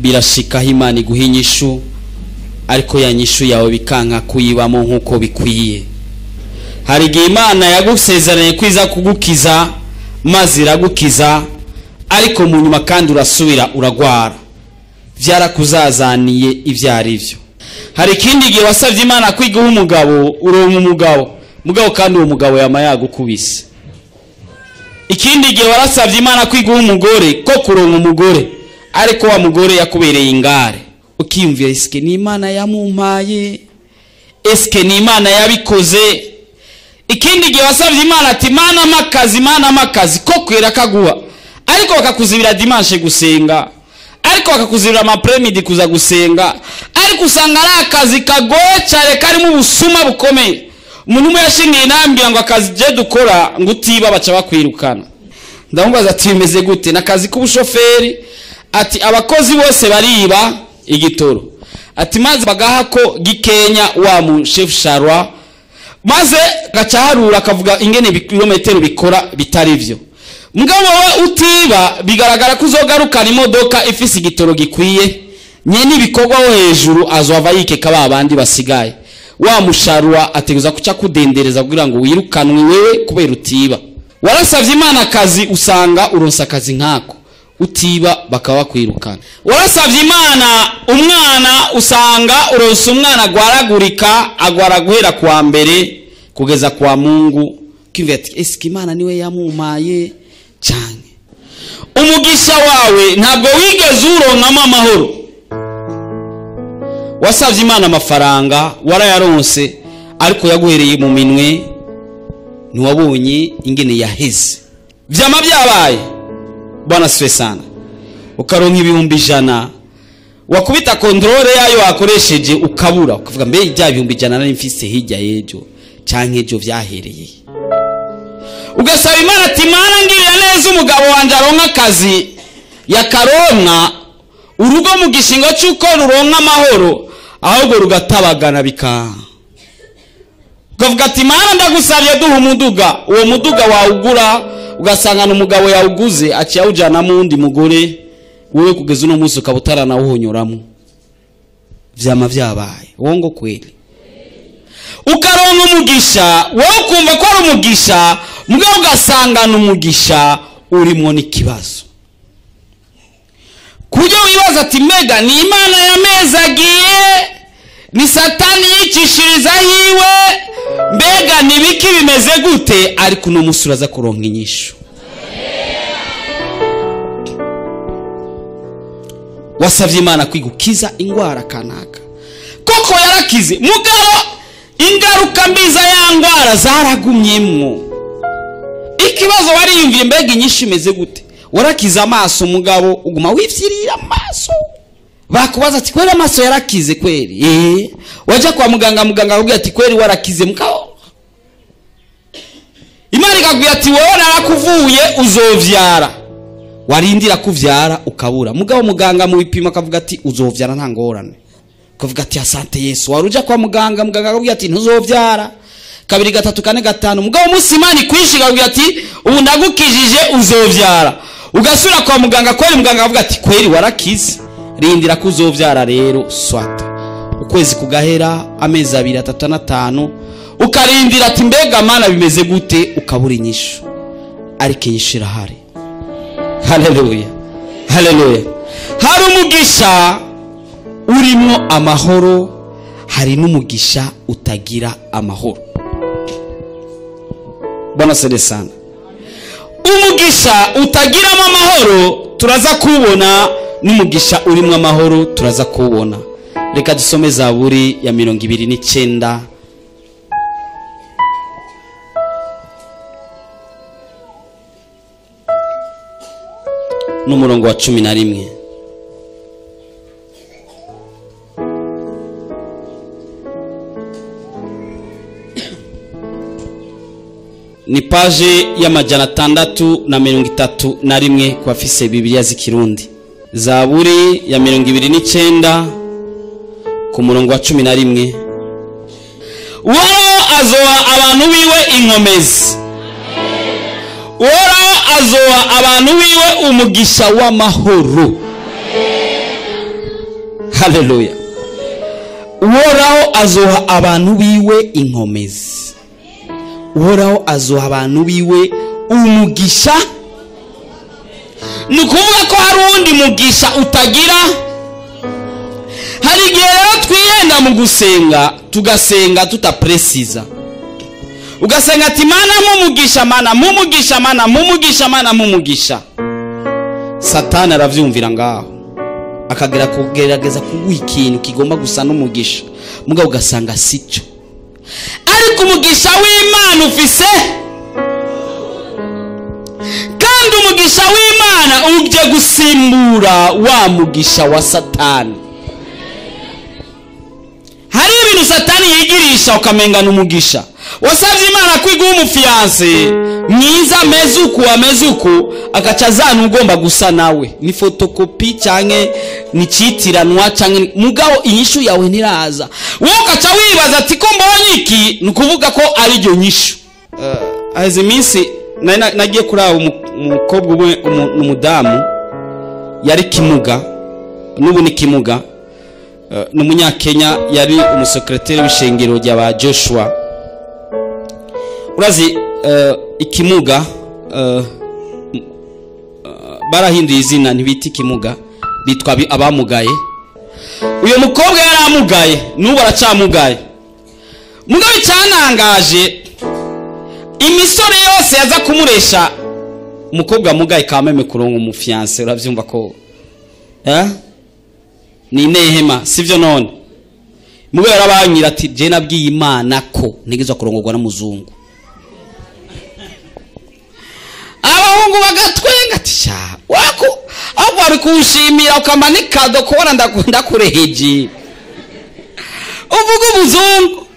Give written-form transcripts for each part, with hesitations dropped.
birashikaho Imana iguha inyishu ariko ya nyishu yawe bikanka kuyibamo nkuko bikwiye. Hari igihe Imana yagusezeranye kwiza kugukiza maze iragukiza ariko mu nyuma kandi urasubira uragwara, vyarakuzazaniye ivyari byo. Hari ikindi gihe wasavye Imana kwiguha umugabo, uronka umugabo kandi uwo mugabo yama yagukubise. Ikindi gihe warasavye Imana kwiguha umugore, ko kuronka umugore ariko wa mugore yakubereye ingare, ukiyumvira eske ni Imana yamumpaye, eske ni Imana yabikoze. Ikindi gihe wasavye Imana ati Imana makazi ko kwera kaguha ariko bakakuzibira dimanche gusenga, ariko bakakuzibira amapremidi kuza gusenga, ariko usanga ari akazi kagoye cyane karimo ubusuma bukomeye. Umuntu umwe yashingiye nambira ngo akazi je dukora ngo utiba baca bakwirukana. Ndamubaza ati bimeze gute? Nakazi k'ubushoferi, ati abakozi bose bariba igitoro, ati maze bagaha ko gikenya wa mu chef Charwa, maze gacaharura akavuga ingene kilometero bikora bitari byo. Mugabo we utiba bigaragara ko uzogarukana imodoka ifise igitoro gikwiye, nyene ibikorwa ho hejuru azova yikeka babandi basigaye. Wa musharwa ateguza kuca kudendereza kugira ngo wirukanwe wewe kubera utiba. Warasavye Imana akazi usanga uronsa akazi nkako, utiba bakaba kwirukana. Warasavye Imana umwana usanga uronsa umwana agwaragurika, agwara guhera kwa mbere kugeza kwa Mungu, kimwe ati eske Imana niwe yamumpaye cyane. Umugisha wawe ntabwo wigeze uronkamo amahoro. Wasavye Imana amafaranga warayaronse ariko yaguhereye mu minwe, ntiwabonye ingene yaheze. Vyama byabaye bwana siwe sana, ukaronka ibihumbi 100 wakubita kontrole yayo wakoresheje ukabura, ukavuga mbe ijya ibihumbi 100 nari mfise hirya yejo canke ejo vyahereye. Ugasaba Imana ati Imana ngirira neza umugabo wanje aronka akazi yakaronka, urugo mu gishingo cyuko ruronka amahoro ahubwo rugatabagana bika. Ukavuga ati Imana ndagusabye duha umuduga, uwo muduga wawugura ugasanga n'umugabo yawuguze aciye awujana mu wundi mugore, wewe kugeza uno munsi ukabutara na uhonyoramo. Vyama vyabaye wongo kweli. Ukaronka umugisha, wowe kumva ko ari umugisha, mugabo ugasanga n'umugisha urimo n'ikibazo. Kujya wibaza ati mega ni Imana yamezagiye, ni Satani yicishiriza hiwe, mbega nibiki bimeze gute? Ariko no musuraza kuronka inyishu. Wasavye Imana kwigukiza ingwara kanaka, koko yarakize, mugabo ingaruka mbiza ya ngwara zaragumyemwo. Ikibazo wariyumviye mbega inyishu imeze gute? Warakiza amaso mugabo uguma wifyirira amaso. Bakubaza ati kweli amaso yarakize kweli? Waja kwa muganga akubwira ati kweli warakize mukao. Imana ikakubwira ati wowe narakuvuye uzovyara. Warindira kuvyara ukabura. Mugabo muganga mu bipima akavuga ati uzovyara nta ngorane. Akavuga ati asante Yesu. Waruja kwa muganga akakubwira ati ntuzovyara. 2 3 4 5 mugabo musi Imana kwishika akubwira ati ubu ndagukijije uzovyara. Ugasura kwa muganga kweli muganga akavuga ati kweli warakize. Rindira kuzovyara rero swata. Ukwezi kugahera, amezi 2 3 na 5, ukarindira ati mbega Mana bimeze gute? Ukabura inyishu. Ariko inyishira hari. Haleluya. Haleluya. Hari umugisha urimo amahoro, hari n'umugisha utagira amahoro. Bwana sede sana. Umugisha utagiramo amahoro turaza kubona, n'umugisha urimo amahoro turaza kubona. Reka dusome Zaburi ya 29 n'umurongo wa 11. Ni page ya 631 kwa fise Biblia z'ikirundi. Zaburi ya 29 ku murongo wa 11. Uhoraho azoha abantu biwe inkomezi, Uhoraho azoha abantu biwe umugisha w'amahoro. Haleluya. Uhoraho azoha abantu biwe inkomezi. Uhoraho azoha abantu biwe umugisha. Nukuvuga ko hari undi mugisha utagira. Hari igihe rero twihenda mu gusenga, tugasenga tutapresiza. Ugasenga ati mana mumugisha, mana mumugisha, mana mumugisha, mana mumugisha. Satani aravyumvira ngaho, akagera kugerageza kuguha ikintu kigomba gusa n'umugisha, mugabo ugasanga sico. Ariko umugisha w'Imana ufise, kandi umugisha w'Imana uje gusimbura wa mugisha wa Satani. Hari ibintu Satani yigirisha ukamenga n'umugisha. Wasavye Imana kwiguha umufiance mwiza amezuku akacazana ugomba gusa nawe, ni fotokopi canke ni citiranwa canke mugabo inyishu yawe ntiraza. Wowe ukaca wibaza ati ko mbonye iki, nukuvuga ko ari ryo nyishu. Azi minsi nagiye kuri abo umukobwa umwe umudamu yari kimuga, nubu ni kimuga, n'umunyakenya, yari umusekreteri w'ishengero ry'aba Joshua. Urazi ikimuga barahinduye izina, ntibita ikimuga, bitwa abamugaye. Uyo mukobwa yaramugaye, nubu aracamugaye. Mugabo cyanangaje, imisore yose yaza kumuresha umukobwa mugaye kameme kuronka umufiance. Uravyumva ko ni nehema, sivyo none? Mugabo yarabanyira ati je nabwiye Imana ko nigezwa kurongorwa n'umuzungu. Abahungu bagatwenga ati sha wako ahubwo ari kushimira ukamanika dokora ndakunda kureheje uvuga umuzungu.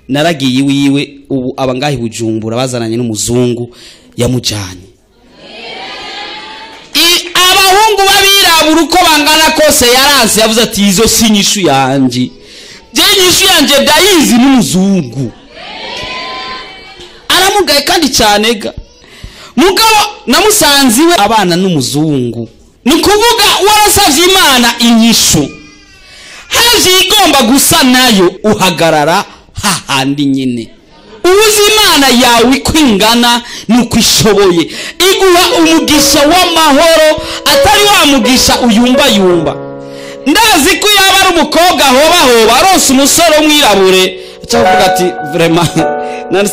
Naragiye wiwe ubu abangahi Bujumbura bazananye n'umuzungu yamujanye. Abahungu babirabura uko bangana kose yaranse, yavuze ati izo sinyishu yanje, je nyishu yanje dayizi n'umuzungu. Aramugaye kandi cyane ga. Mugabo namusanziwe abana n'umuzungu. Nukuvuga warasavye Imana inyishu, haje igomba gusa nayo uhagarara hahandi nyine. Ubuzi Imana yawe kwingana nuko ishoboye, iguha umugisha w'amahoro atari wa mugisha uyumba. Ndazi ko yaba ari umukobwa hoba aronse umusore umwirabure acavuga ati vraiment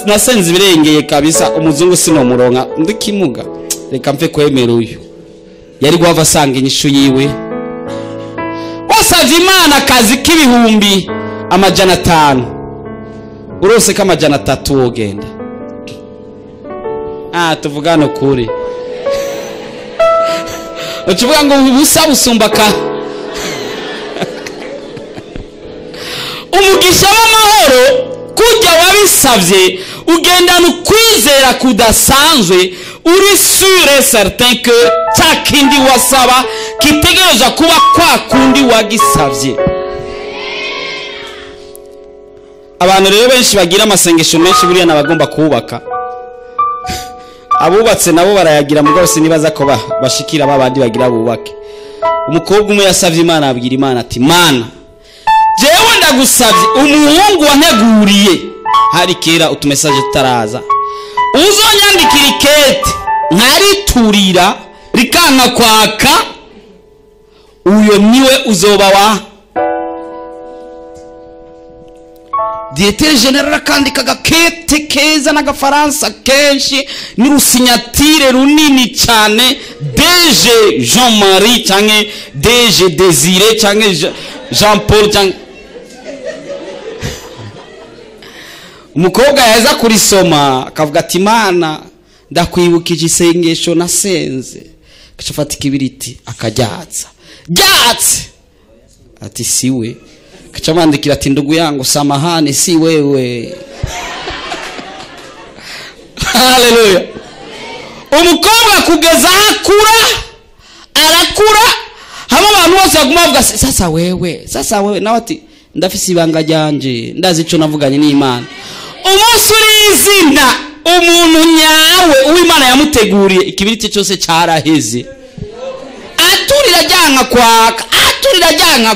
nasenze birengeye kabisa, umuzungu sino muronka ndikimuga, reka mve kwemera uyu. Yari guhava asanga inyishu yiwe. Wasavye Imana akazi k'ibihumbi 500, urose ka 300 wogenda. Tuvugana ukuri. Ucuvuga ngo ubusa busumbaka. Umugisha w'amahoro kujya wabisavye ugendana ukwizera kudasanzwe, uri sure certain que takindi wasaba kitegereje kuba kwa kundi wagisavye. Abantu rero benshi bagira amasengesho menshi buriya nabagomba kubaka. Abubatse nabo barayagira mugabo sinibaza ko bashikira babandi bagira bubake. Umukobwa umwe yasavye Imana, abwira Imana ati Mana, jewe ndagusavye umuhungu wanteguriye hari kera utumesaje tutaraza, uzonyandikira ikete nkariturira rikanka kwaka, uyo niwe uzoba wa Directeur General kandi kagakete keza n'agafaransa kenshi n'urusinyatire runini cyane, DG Jean-Marie canke DG Désiré canke Jean-Paul canke. Umukobwa yaza kurisoma akavuga ati Imana ndakwibukije isengesho nasenze, kacafata ikibiriti akajyatsa ati siwe, kacamandikira ati ndugu yangu samahani si wewe. Haleluya. Umukobwa kugeza arakura hama abantu bose baguma bavuga sasa wewe nawe ati ndafise ibanga ryanje ndazi ico navuganye n'Imana. Umunsi urizina umuntu nyawe uw'Imana yamuteguriye ikibiriti cyose cyaraheze, aturira jyanka kwaka turajyanka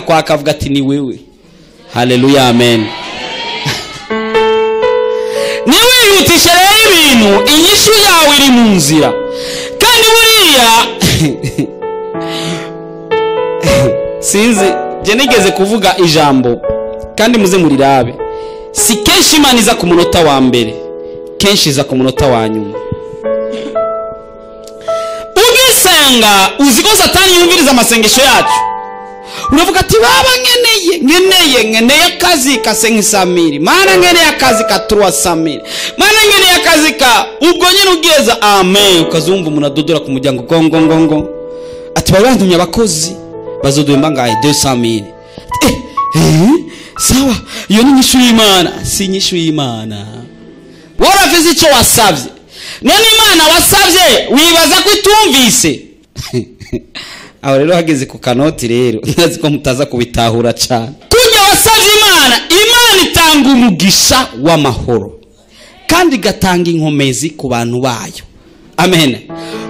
kwaka avuga ati ni wewe. Haleluya, amen. Niwihutishe rero ibintu, inyishu yawe iri mu nzira. Kandi buriya sinzi je nigeze kuvuga ijambo kandi muze murirabe, si kenshi Imana iza ku munota wa mbere, kenshi iza ku munota wa nyuma. Ugisenga uziko Satani yumviriza amasengesho yacu, uravuga ati baba nkeneye akazi ka 500,000, mana nkeneye akazi ka 300,000, mana nkeneye akazi ka, ubwo nyine ugeza amen, ukazumva umuntu adodora ku muryango gongo ati babantumye abakozi bazoduhemba ngahe 200,000. Sawa, iyo ni inyishu y'Imana. Si inyishu y'Imana. Waravuze icyo wasabye, none Imana wasabye wibaza ko itumvise. Aho rero hageze ku kanoti rero ndazi ko mutaza kubitahura cyane. Kujya wasabye Imana itanga umugisha w'amahoro kandi gatanga inkomezi ku bantu bayo. Amen.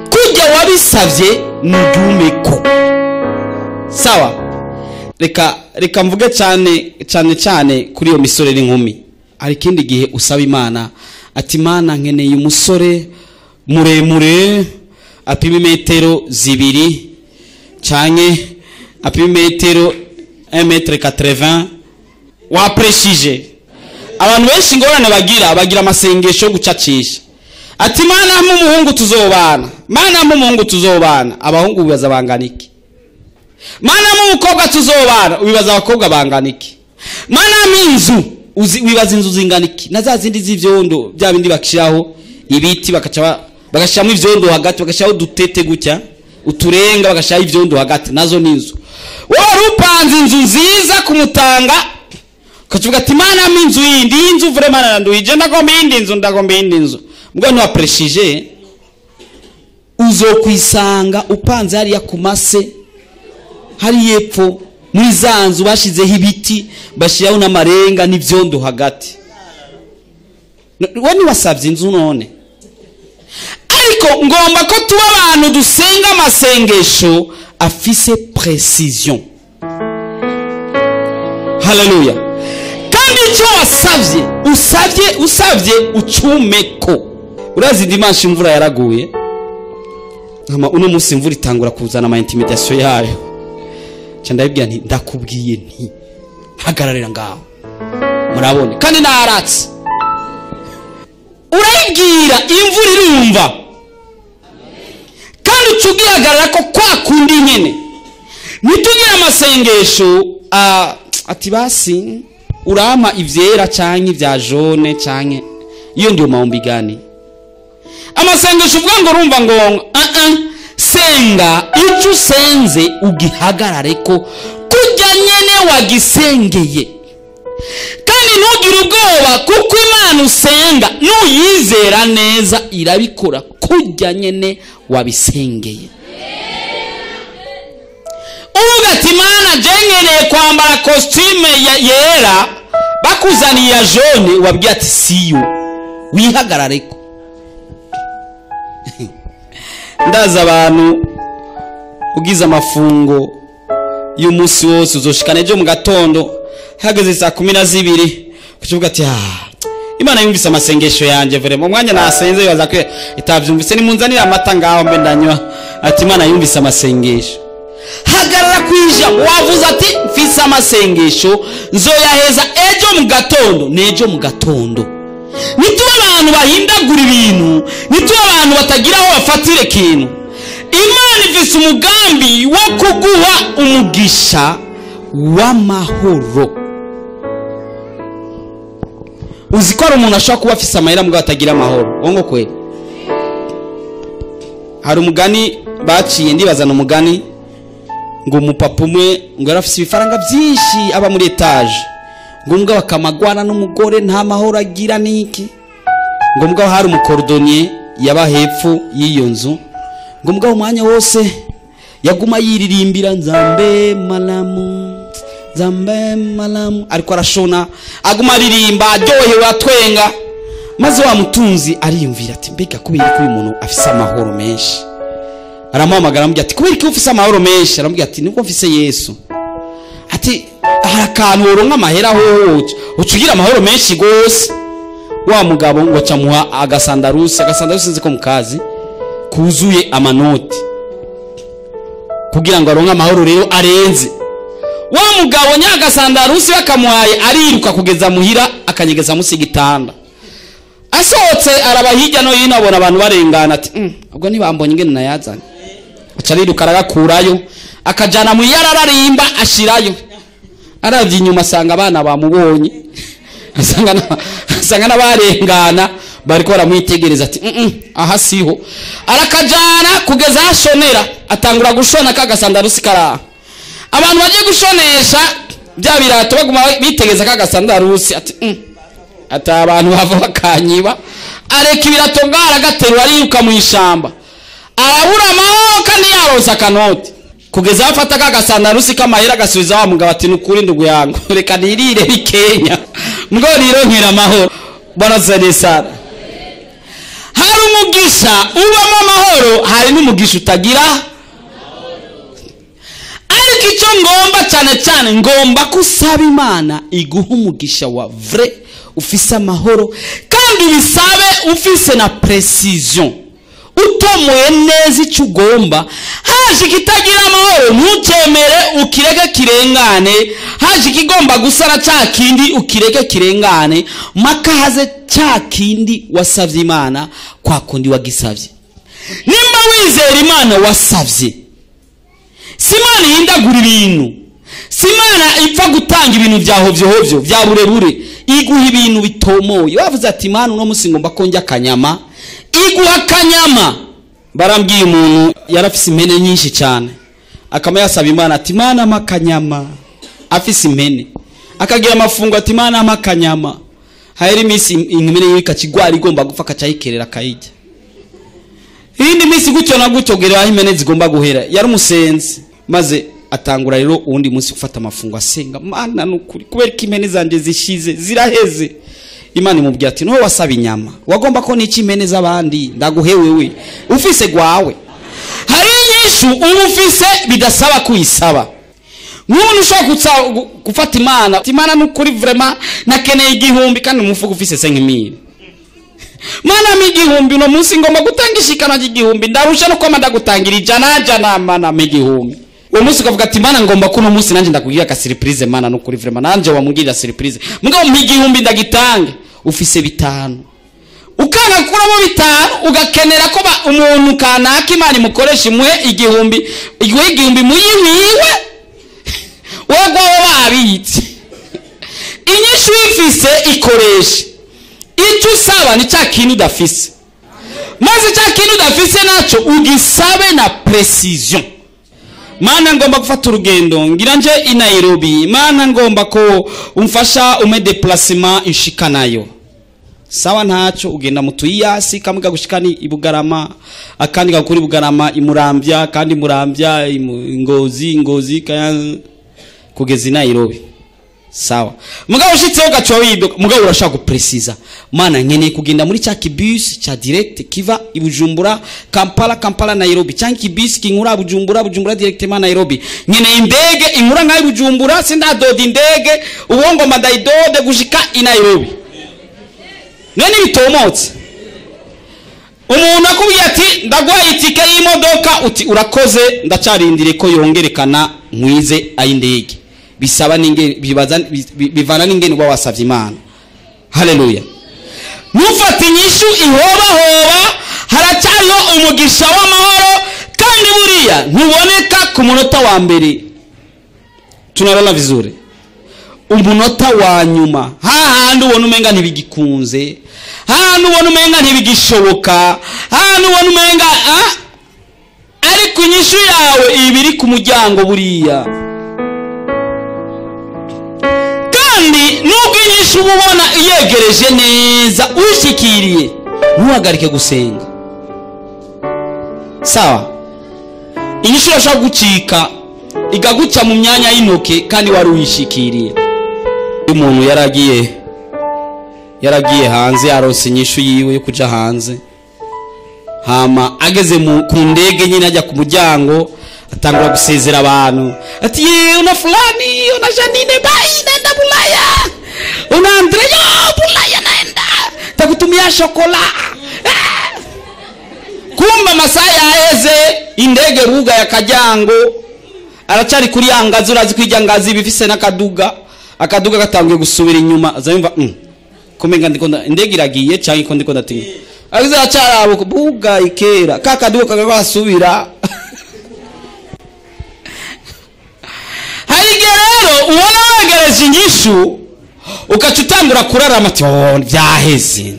Kujya wabisabye nudumeko. Sawa, reka mvuge cyane kuri iyo misore n'inkumi. Hari kindi gihe usaba Imana ati Imana nkeneye umusore muremure apima metero 2 cyane apima metero 1m80. Wapreshije abantu benshi ngorane bagira amasengesho yo gucacisha ati Mana mu muhungu tuzobana, Mana mu muhungu tuzobana. Abahungu bibaza banganiki? Mana mu mukobwa tuzobana, wibaza abakobwa banganiki? Mana minzu wibaza inzu zinganiki? Na za zindi z'ivyondo bya bindi bakishiraho ibiti bagashiramo ivyondo hagati, bagashiraho dutete gutya uturenga, bagashiraho ivyondo hagati, nazo ninzu. Wari upanze inzu nziza kumutanga, ukavuga ati Mana minzu yindi inzu vure Mana nduije ndagomba indi nzu. Mbwa no apreshije uzokwisanga upanze hariya kumase, hari yepfo muri zanzu bashizeho ibiti, bashiraho n'amarenga n'ivyondo hagati. Wani wasabye inzu none. Ariko ngomba ko tuba abantu dusenga amasengesho afise precision. Haleluya. Kandi icyo usabye ucumeko. Urazi dimanche imvura yaraguye, uno munsi imvura itangura kuzana ama intimidation yayo. Ndabibwira nti ndakubwiye nti hagararira ngaho, murabone kandi naratse. Urayibwira imvura irumva kandi ucugihagarara ko kwa kundi nyene. Nitugira amasengesho ati basi urama ivyera canke ivya jaune canke iyo ndiyo maombi gani? Amasengesho uvuga ngo urumva ngo senga icyo usenze ugihagarare ko kujya nyene wagisengeye. Kandi ntugire ubwoba kuko Imana usenga nuyizera neza irabikora kujya nyene wabisengeye. Uvuga ati Mana jengereye kwambara costume yera bakuzaniye ya jaune, wabwiye ati siyo, wihagarare ko. Ndaza abantu ugize amafungo y'umunsi wose uzoshikana ejo mu gatondo hageze saa 12 kukivuga ati Imana yumvise amasengesho yanje vere mu mwanya nasenze yaza ko itavyumvise ni munzanira amata ngaho mbe ndanywa. Ati Imana yumvise amasengesho. Hagarara kwija wavuze ati mfise amasengesho nzoyaheza ejo mu gatondo nejo mu gatondo. Nituba abantu bahindagura ibintu, nituba abantu batagira aho bafatire kintu. Imana ifise umugambi wo kuguha umugisha w'amahoro. Uzikora umuntu ashobora kuba afise amahera mugabo atagira amahoro, wongo kwe. Hari umugani baciye ndibazana umugani ngo umupapa umwe ngo yarafise ibifaranga byinshi aba muri etage, ngo umugabo akamagwana n'umugore nta mahoro agira niki. Ngo umugabo hari umukordonier yaba hepfo y'iyo nzu, ngo umugabo umwanya wose yaguma yiririmbira nzambe malamu, ariko arashona aguma aririmba aryohewe atwenga. Maze wa mutunzi ariyumvira ati mbega kubera ko uyu muntu afise amahoro menshi, aramuhamagara aramubwira ati kubera iki ufise amahoro menshi? Aramubwira ati niko mfise Yesu. Ati hari akantu woronka amahera ho ucugira amahoro menshi gose. Wa mugabo ngo camuha agasandarusi nzi ko mukazi kuzuye amanoti kugira ngo aronka amahoro rero arenze. Wa mugabo nyagasandarusi bakamuhaye ariruka kugeza muhira akanyegeza musi gitanda. Asohotse araba hirya no hino abona abantu barengana ati ubwo ntibambonye ingene nayazanye. Acariruka aragakurayo akajana mu yarararimba ashirayo. Aravye inyuma asanga abana bamubonye. Asanga nabarengana bariko baramwitegereza ati aha siho. Arakajana kugeza hashonera atangura gushona kagasandarusi karaha. Abantu baje gushonesha bya birato baguma bitegeza kagasandarusi ati ati abantu bava bakanyiba. Areka ibirato ngara gaterura ariruka mu ishamba. Arabura amahoro kandi yaronsa kanoti. Kugeza afata kagasandarusi kamahera gasubiza wa mugabo ati nukuri ndugu yangu reka nirire bikenya ngo nironkera amahoro. Bwana Zeresara, hari umugisha ubamo amahoro, hari n'umugisha utagira. Ariko icyo ngomba cyane ngomba kusaba Imana iguha umugisha wa vrai ufise amahoro kandi bisabe ufise na precision. Utomoye neza icyo ugomba, haje kitagira amahoro ntucemere ukireke kirengane, haje kigomba gusara cya kindi ukireke kirengane, maka haze cya kindi wasavye Imana kwa kundi wagisavye. Nimba wizera Imana wasavye, Simana yindagura ibintu, Simana ipfa gutanga ibintu byahovyo bya burebure, iguha ibintu bitomoye. Wavuze ati Imana uno musi ngomba ko njya kanyama, iguha kanyama. Barambwiye umuntu yarafise impene nyinshi cyane, akama yasaba Imana ati Imana makanyama. Afise impene akagira amafungo ati Imana makanyama. Hayeri misi impene yika kigwari igomba gupfa kacayikerera kayijya. Indi misi gutyo na gutyo gerera impene zigomba guhera. Yari umusenzi maze atangura rero uwundi munsi gufata amafungo asenga, Mana nukuri kubera ko impene zanje zishize ziraheze. Imana imubwira ati no wasaba inyama, wagomba ko niki impene z'abandi ndaguhewewe ufise gwawe. Hari nyishu ufise bidasaba kuyisaba. Nk'umuntu ushaka gufata Imana nukuri vraiment nakeneye igihumbi kandi umufuko ufise 5000. Mana migihumbi no munsi ngomba gutanga ishikana y'igihumbi, ndarusha no kwa ndagutangira ijana Mana migihumbi. Uwo munsi ukavuga ati Mana ngomba kuno munsi nanje ndakugira ka surprise Mana nukuri vraiment nanje wamugirira surprise. Mugabo migihumbi ndagitange ufise 5. Ukanga kuramo 5 ugakenera ko umuntu kanaka Imana imukoresha imwe igihumbi muyiwiwe wagwa babitse. Inyishu ifise ikoresha icyo usaba ni cya kintu udafise, maze cya kintu udafise naco ugisabe na precision. Mana ngomba gufata urugendo ngira nje i Nairobi, Mana ngomba ko umfasha ume déplacement inshikanayo. Sawa ntaco ugenda mutuyasi kamuga gushikani ibugarama, akandi gakuri Bugarama imurambya, kandi murambya ingozi kaya kugeza i Nairobi. Sawa mugabo ushitseho gacho wido, mugabo urashaka gupreciza Mana nkeneye kugenda muri cya kibus cha direct kiva i Bujumbura Kampala Nairobi, cyangwa kibus kinkura Bujumbura directement Nairobi. Nkeneye indege inkura nka Bujumbura, sindadoda indege ubongo madayidode gushika i Nairobi. Nene bitomotse umuntu akubwiye ati ndagwaye itike y'imodoka, uti urakoze ndacarindire ko yongerekana nkwize ayindege. Bisaba ninge bivana ningene uba wasavye Imana. Haleluya. Nufata inyishu ihoba haracyariho umugisha w'amahoro kandi buriya ntuboneka ku munota wa mbere. Tunarana vizuri. Umunota wa nyuma hahandi ubona umenga ntibigikunze, hahandi ubona umenga ntibigishoboka, hahandi ubona umenga ariko inyishu yawe ibiri ku muryango buriya. Kandi nubwo inyishu ubona iyegereje neza ushikiriye, ntuhagarike gusenga. Sawa, inyishu irashobora gucika igaguca mu myanya y'intoke kandi wari uyishikiriye. Umuntu yaragiye hanze, yarose inyishu yiwe yo kuja hanze, hama ageze ku ndege nyine ajya ku muryango atangura gusezera abantu ati una fulani una Janine bai naenda Bulaya una Andrea Bulaya naenda takutumia shokola kumba masaa yaheze indege ruga ya Kajyango aracari kuri yangazi urazi kwijya ngazi bifise n'akaduga gatangiye gusubira inyuma azamva kumenga ndikunda indege iragiye cyangwa iko ndikunda tinga agize acarabo buga ikera kakaduga kagabasubira hari gerero ubona wagereje inyishu ukacutangura kurarama ati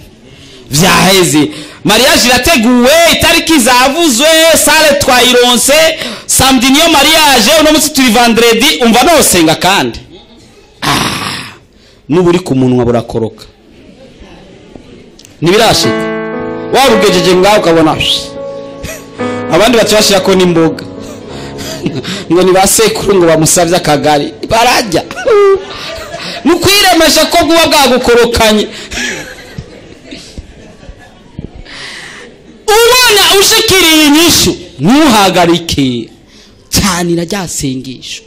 vyaheze mariage irateguwe itariki zavuzwe sale twayironse samedi niyo mariage uno munsi turi vendredi umva no senga kandi nuburi ku munwa burakoroka nibirashika warugejeje ngaho ukabona abandi bacashira ko nimboga ngo ni basekuru ngo bamusavye akagari barajya nukwiremesha ko guba bwagukorokanye ubona ushikiriye inyishu ntuhagarike cyanira ryasengesho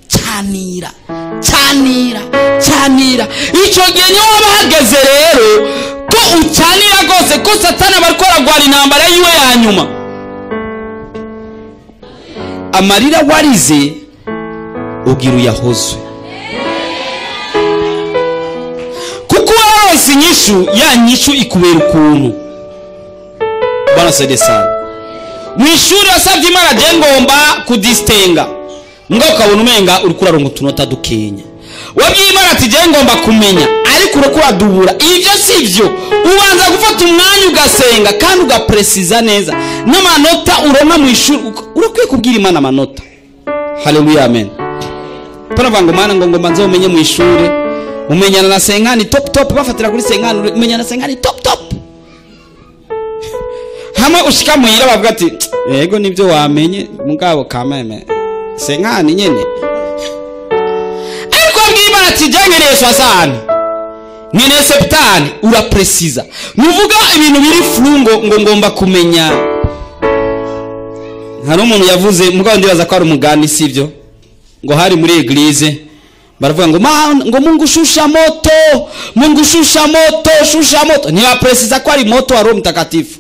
cyanira icyo gihe niyo wabahageze rero ko ucanira rwose ko satani barikora gwara intambara yiwe ya nyuma amarira warize ugira uyahozwe kuko warose inyishu ya nyishu ikubera ukuntu bana sedesana mwishuri wasabye Imana je ngomba kudistenga ngo kabona umenga uri kuraronga tunota dukenya wabwiye Imana ati je ngomba kumenya ariko urakura dubura ivyo sivyo ubanza gufata umwanya ugasenga kandi ugapresiza neza n'amanota uronka mu ishuri urakwiye kubwira Imana amanota haleluya amen paravango Mana ngo ngomba nzomenye mu ishuri umenyana na senkani top bafatira kuri senkani umenyana na senkani top hama ushika muhira bavuga ati yego nivyo wamenye mugabo kameme senkani nyene ariko mbwira ati jangereye swasani nyene septani urapresiza nuvuga ibintu biri flungo ngo ngomba kumenya hari umuntu yavuze mugabo ndibaza ko ari umugani sivyo ngo hari muri eglise baravuga ngo Mungu shusha moto ntibapresiza ko ari moto wa Roho Mtakatifu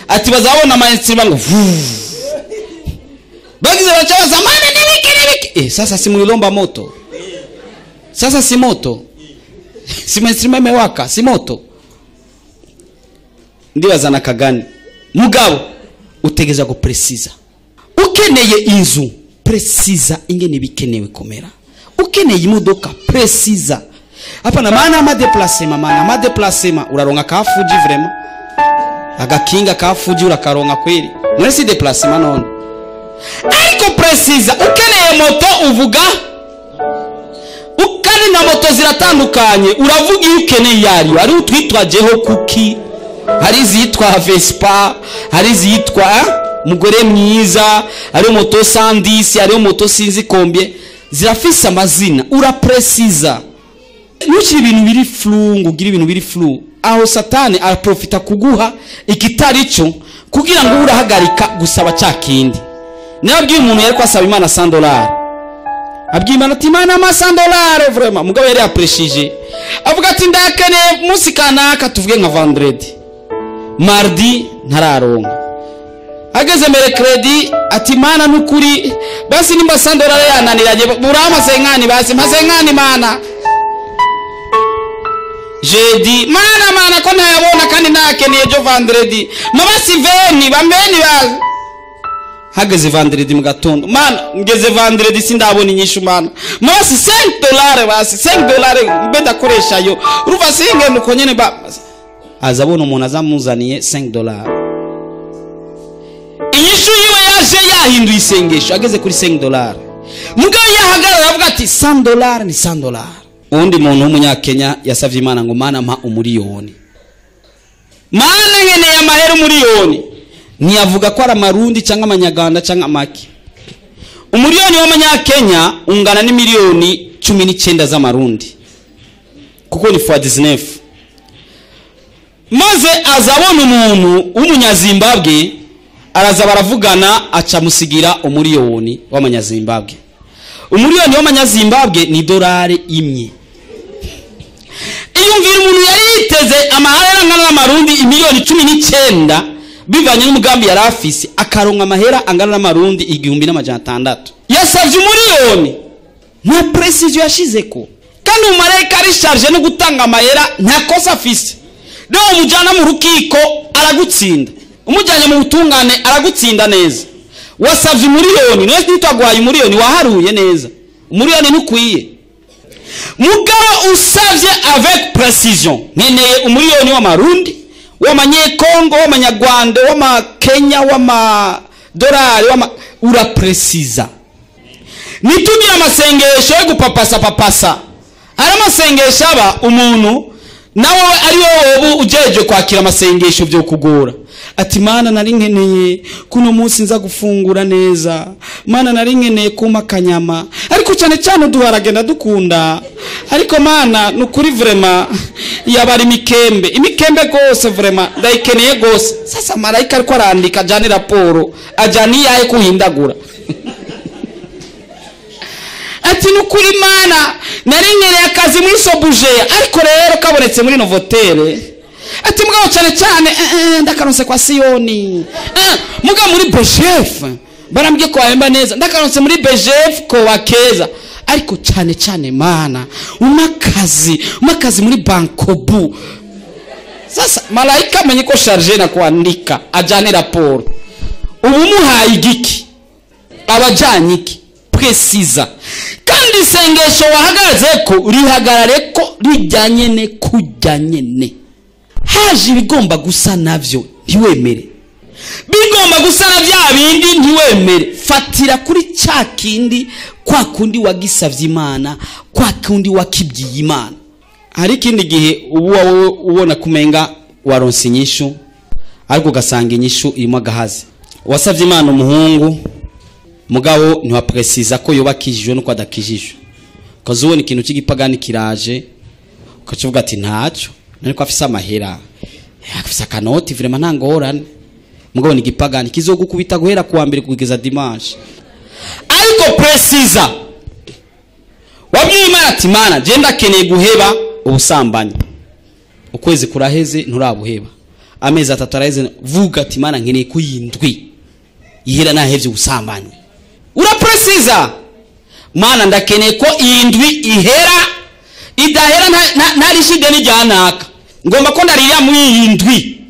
ati bazabona mainstream ngo bagize bachawa zamani nibiki sasa si muilomba moto sasa si moto si mainstream imewaka si moto ndibaza na kagani mugabo utegeza go precisa ukeneye inzu precisa ingene bikenewe komera ukeneye imodoka precisa hapana maana ama déplacement uraronga kafuji vraiment agakinga kafuji urakaronga kweli none si déplacement none ariko precisa ukeneye moto uvuga ukari na moto ziratandukanye uravuga iyo ukeneye yari ari utwitwajeho kuki hari zitwa Vespa hari zitwa mugore mwiza ari moto 110 ari moto sinzi combien zirafise amazina uraprecisa nuki ibintu biri flu ngugira ibintu biri flu aho satani araprofita kuguha ikitari cyo kugira ngo urahagarika gusaba cyakindi nabwiye umuntu yari kwasaba Imana $100 abwiye Imana ati Imana $100 vraiment mugabo yari apreshije avuga ati ndakene munsi kanaka tuvuge nka vendredi mardi ntararonka ageze mercredi ati Imana nukuri basi nimba $100 yananiranye burama senkani basi masenkani Mana jeudi Mana ko ntayabona kandi nakeneye jo vendredi mabasi veni bambeni bazi hageze vendredi mu gatondo Mana ngeze vendredi sindabona inyishu Mana mabasi $5 basi $5 mbenda koresha yo uruva singe nuko nyene ba azabona umuntu azamuzaniye $5 inyishu yiwe yaje yahinduye isengesho ageze kuri $5 mugabo yahagarara avuga ati $100 ni $100 undi muntu w'umunyakenya yasavye Imana ngo Mana mpa umuriyoni Mana nkeneye amahera umuriyoni ntiyavuga ko ari amarundi cyangwa amanyaganda cyangwa amaki umuriyoni w'umunyakenya ungana ni miliyoni 19 z'amarundi kuko ni fois 19 maze azabona umuntu w'umunyazimbabwe araza baravugana aca musigira umuriyoni w'amanyazimbabwe. Umuriyoni w'amanyazimbabwe ni dolari imwe. Iyumvira umuntu yari yiteze amahera angana n'amarundi imiliyoni 19 bivanye n'umugambi yari afise, akaronka amahera angana n'amarundi 1600. Yasavye umuriyoni nta precision yashizeko, kandi umarayika ari charge no gutanga amahera nta kosa afise. Naho umujana mu rukiko aragutsinda, umujanye mu butungane aragutsinda neza. Wasavye umuriyoni, none ntitagwaye umuriyoni waharuye neza, umuriyoni ntukwiye. Mugabo usavye avec précision, nkeneye umuriyoni w'amarundi, w'amanyekongo, w'amanyarwanda, w'amakenya, w'amadolari, uraprecisa. Nitugira amasengesho yo gupapasa ari amasengesho aba umuntu nawe ari wowe ujeje kwakira amasengesho byo kugora. Ati mana nari nkeneye kuno munsi nza gufungura neza, mana nari nkeneye kuma kanyama, ariko cyane cyane duharagenda dukunda, ariko mana nukuri vraiment yabari imikembe gose vraiment ndayikeneye gose. Sasa marayika ariko arandika jani raporo ajani yaye kuhindagura. Ati nukuri mana nari nkeneye akazi muri Sobuje, ariko rero kabonetse muri Novotel. Ati mugabo cyane ndakaronse kwa Siyoni. Muga muri Bejef barambye ko ahemba neza, ndakaronse muri Bejef ko wakeza, ariko cyane mana umakazi muri Bankobu. Sasa malaika amenye ko charge na kuandika ajane raporo. Ubu muhaye igiki abajanye iki precisa, kandi sengesho wahagaze ko rihagarare ko rijyanye ne kujyanye ne. Haje bigomba gusa navyo ntiwemere, bigomba gusa na bya bindi ntiwemere. Fatira kuri cya kindi, kwa kundi wagisavye Imana, kwa kundi wakibyiye Imana. Hari kindi gihe ubu wowe ubona kumenga waronse inyishu, ariko gasanga inyishu irimo agahazi. Wasavye Imana umuhungu, mugabo ntiwa precisa ko yobakijijwe no kwadakijijwe. Kazubona ikintu cy'igipagani kiraje, ukacuvuga ati ntacyo, nariko afisa amahera, afisa kanoti vraiment ntangorane. Mugabo ni gipagani kizogukubita guhera kuwa mbere kugeza dimanche. Ariko precisa wabwiye Imana ati mana je ndakeneye guheba ubusambanyi, ukwezi kuraheze nturabuheba, amezi 3 araheze, vuga ati mana nkeneye kuyindwi ihera nahevye ubusambanyi. Ura precisa mana ndakeneye ko indwi ihera, idahera narishide n'ijyanaka, ngomba ko ndaririya muri indwi,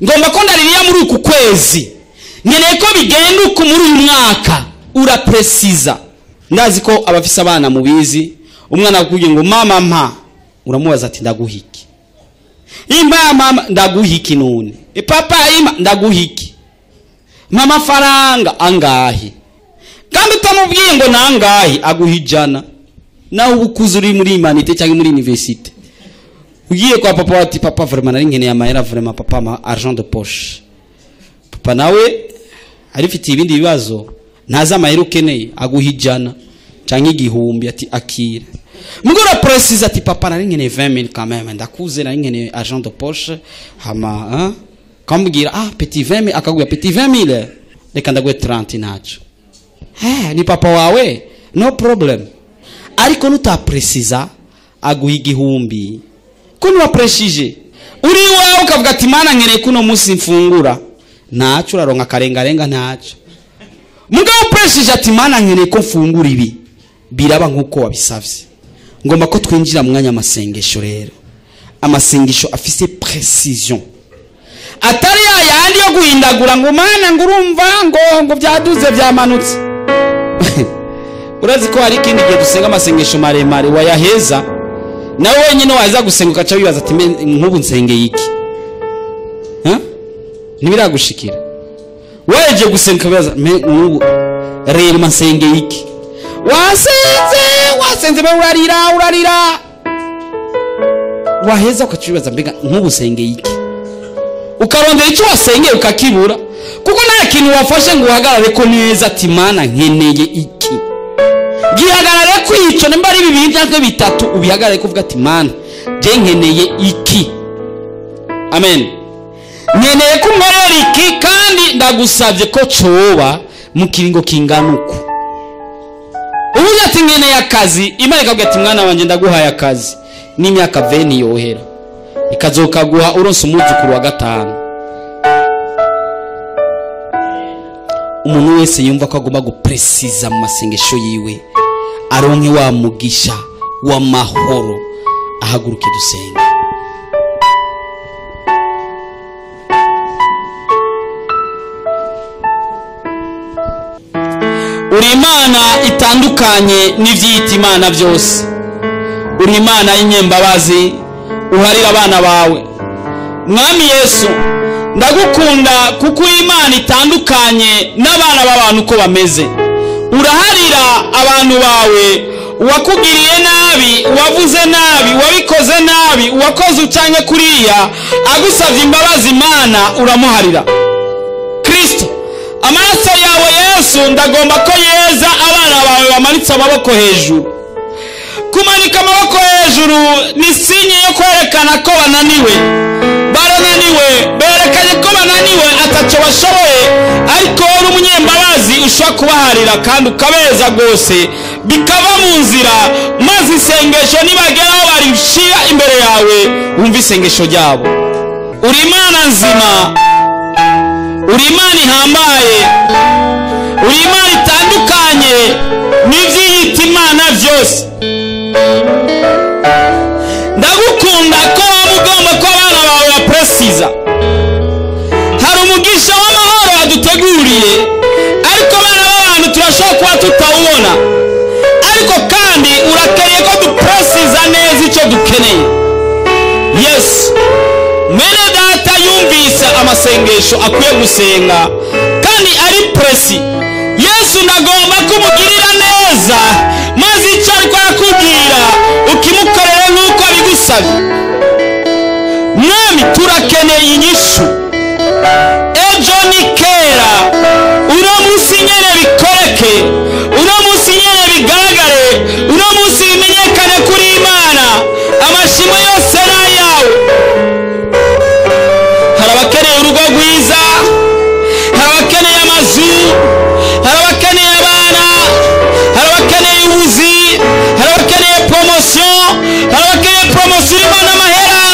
ngomba ko ndaririya muri uku kwezi, nkeneye ko bigenda uku muri uyu mwaka. Ura precisa. Ndazi ko abafise abana mubizi, umwana akubwiye ngo mama mpa, uramubaza ati ndaguhiki. Imba mama ndaguhiki none. Papa ima ndaguhiki. Mama faranga angahi. Kandi utamubwiye ngo nangahi aguhijana. Naho ubukuzi uri muri humanité cyangwa muri université. Ugiye kwa papa ati papa vraiment nari nkeneye amahera vraiment papa ma argent de poche. Papa nawe arifite ibindi bibazo, ntaza amahera ukeneye aguhijana cyangwa igihumbi ati akira. Mugora precise ati papa nari nkeneye 20000 quand même, ndakuze nari nkeneye argent de poche hama kambwira petit 20000, akaguya petit 20000 reka ndaguye 30 nacho. Ni papa wawe no problem, ariko nuta precisa aguha igihumbi. Kuno wapreshije uri wawe ukavuga ati mana nkeneye kuno munsi mfungura, nacho uraronka karengarenga nacho. Mugabo preshije ati mana nkeneye ko mfungura ibi, biraba nkuko wabisavye. Ngomba ko twinjira mu mwanya amasengesho rero, amasengesho afise precision, atari yandi yo guhindagura ngo mana ngurumva ngo byaduze byamanutse. Urazi ko hari kindi gihe dusenga amasengesho maremare wayaheza, nawe wenyine waza gusenga ukaca wibaza ati nk'ubu nsengeye iki? Nibiragushikira waje gusenga wibaza nk'ubu rero masengeye iki? Wasenze urarira waheza ukacibaza mbega nk'ubu nsengeye iki? Ukarondera icyo wasengeye ukakibura, kuko nta kintu wafashe ngo uhagarare ko neza ati mana nkeneye iki. Gihagarare ko icyo nimba ari 2 cyangwa 3 ubihagarare kuvuga ati mana je nkeneye iki. amen. Nkeneye ko nkorera iki kandi ndagusabye ko coba mu kiringo kingana uko. Ubuye ati nkeneye akazi, Imana ikabwira ati mwana wanje ndaguhaye akazi n'imyaka 20 yohera ikazokaguha uronse umuzukuru wa 5. Umuntu wese yumva ko agomba gupresiza mu masengesho yiwe aronke wa mugisha wa mahoro, ahaguruke dusenge. Uri Imana itandukanye n'ivyita imana byose. Uri Imana y'inyembabazi, uharira abana bawe. Mwami Yesu, ndagukunda kuko uri Imana itandukanye n'abana b'abantu uko bameze. Uraharira abantu bawe, uwakugiriye nabi, uwavuze nabi, wabikoze nabi, uwakoze ucanye kuriya, agusavye imbabazi Imana uramuharira. Kristo, amaraso yawe Yesu ndagomba ko yeza abana bawe bamanitse amaboko hejuru. Kumanika amaboko hejuru ni sinye yo kwerekana ko bananiwe. Barananiwe, berekanye ko bananiwe ataco bashoboye, ariko uri umunyembabazi ushobora kubaharira kandi ukabeza gose bikava mu nzira, maze isengesho nibageraho barishira imbere yawe wumva isengesho ryabo. Uri Imana nzima, uri Imana ihambaye, uri Imana itandukanye n'ivyiyita imana vyose. Ndagukunda ko wamugomba ko abana bawe bapresiza. Hari umugisha w'amahoro waduteguriye, ariko abana b'abantu turashobora kuba tutawubona, ariko kandi urakeneye ko dupresiza neza icyo dukeneye. Yes, mwene data yumvise amasengesho akwiye gusenga kandi ari presi. Yesu ndagomba kumugirira neza, maze icyo ariko arakubwira ukimukorera nk'uko abigusabye. Mwami, turakeneye inyishu. Ejo ni kera, uno munsi nyene bikoreke, uno munsi nyene bigaragare, uno munsi bimenyekane kuri Imana. Amashimo yose n'ayawe. Hari abakeneye urugo rwiza, hari abakeneye amazu, hari abakeneye abana, hari abakeneye ubuzi, hari abakeneye promotion, hari abakeneye promotion irimo n'amahera,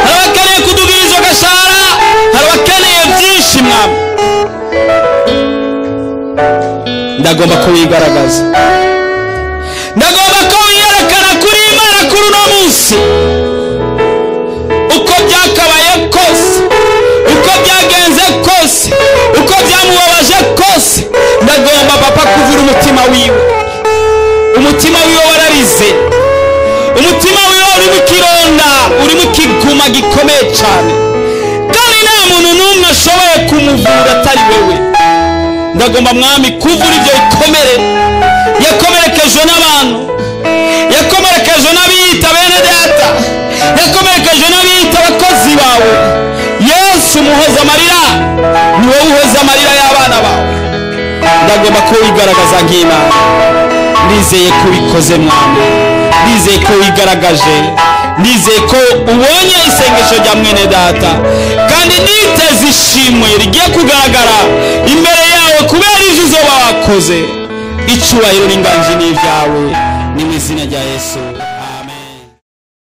hari abakeneye kudugiriza agashara, hari abakeneye byinshi. Mwami, ndagomba ko wigaragaza, ndagomba ko wiyerekana kuri Imana kuri uno munsi. Uko byakabaye kose, uko byagenze kose, uko byamubabaje kose, ndagomba papa kuvura umutima wiwe. Umutima wiwe wararize, umutima wiwe uri mu kironda, uri mu kiguma gikomeye cyane, kandi nta muntu n'umwe ashoboye kumuvura atari wewe. Ndagomba Mwami kuvura ibyo bikomere yakomerekejwe n'abantu, yakomerekejwe n'abiyita bene data, yakomerekejwe n'abiyita abakozi bawe. Yesu muhoza amarira, ni wowe uhoza amarira y'abana bawe. Ndagomba ko wigaragaza nk'Imana. Ndizeye ko ubikoze Mwami, ndizeye ko wigaragaje, ndizeye ko ubonye isengesho rya mwene data, kandi niteze ishimwe rigiye kugaragara imbere yawe kubera ivyo uzoba wakoze. Icyubahiro n'inganji ni ibyawe, ni mu izina rya Yesu.